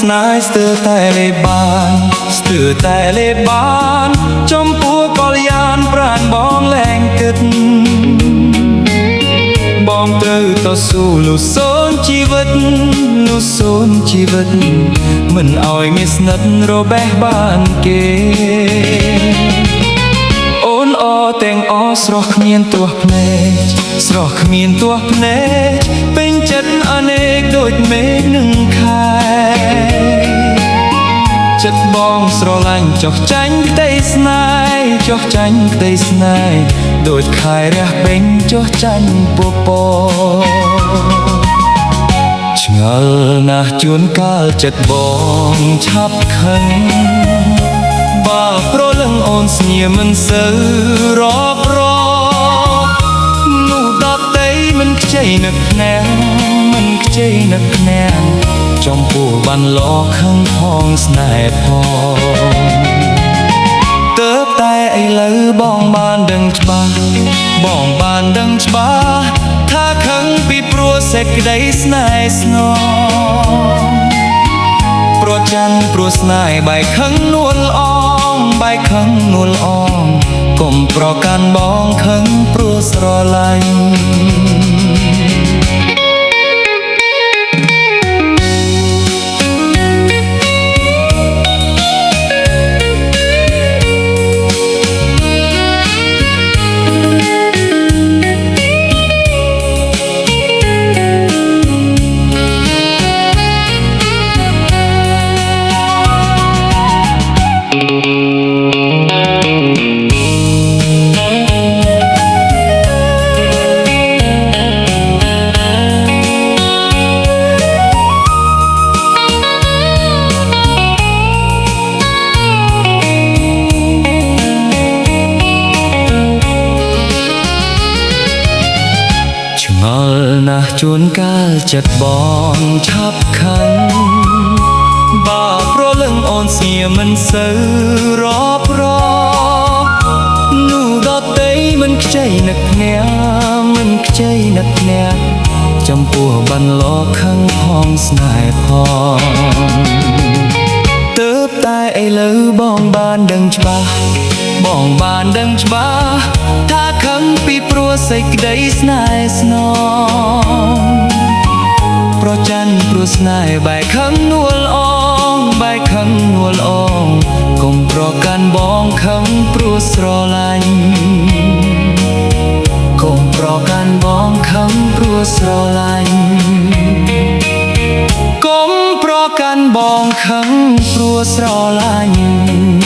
ស្នេហ៍ស្ទើរតែលេបានស្ទើរតែលេបានចំពោះកល្យានប្រាណបងលែងគិតបងត្រូវតស៊ូលុះសូនជីវិតលុះសូនជីវិតមិនឲ្យមានស្និទ្ធរបេះបានគេអូនអទាំងអស្រស់គ្មានទាស់ភ្នែកស្រស់គ្មានទាស់ភ្នែកពេញចិត្តអនេកដូចមេឃនឹងខែចិត្តបងស្រឡាញ់ចុះចាញ់ក្តីស្នេហ៍ចុះចាញ់ក្តីស្នេហ៍ដូចខែរះពេញចុះចាញ់ពពកឆ្ងល់ណាស់ជួនកាលចិត្តបងឆាប់ខឹងបើប្រលឹងអូនស្ងៀមមិនសូវរាប់រកនោះដតីមិនខ្ចីនឹកភ្នែកមិនខ្ចីនឹកភ្នែកចំពោះបានលខឹងផងស្នេហ៍ផងទើបតែឥឡូវបងបានដឹងច្បាស់បងបានដឹងច្បាស់ថាខឹងពីព្រោះសេចក្តីស្នេហ៍ស្ងំព្រោះច័ន្ទព្រោះស្នេហ៍បែកខឹងនួលអងបែកខឹងនួលអងកុំប្រកាន់បងខឹងព្រោះស្រឡាញ់ណាស់ជួនកាលចិត្តបងឆាប់ខឹងបើប្រលឹងអូនស្ងៀមមិនសូវរាប់រកនោះដតីមិនខ្ចីនឹកភ្នាក់មិនខ្ចីនឹកភ្នាក់ចំពោះបានលខឹងផងស្នេហ៍ផងទើបតែឥឡូវបងបានដឹងច្បាស់បងបានដឹងច្បាស់ថាខឹងពីព្រោះសេចក្តីស្នេហ៍ស្នងប្រច័ណ្ឌព្រោះស្នេហ៍បែកខឹងនួលអងបែកខឹងនួលអងកុំប្រកាន់បងខឹងព្រោះស្រឡាញ់កុំប្រកាន់បងខឹងព្រោះស្រឡាញ់កុំប្រកាន់បងខឹងព្រោះស្រឡាញ់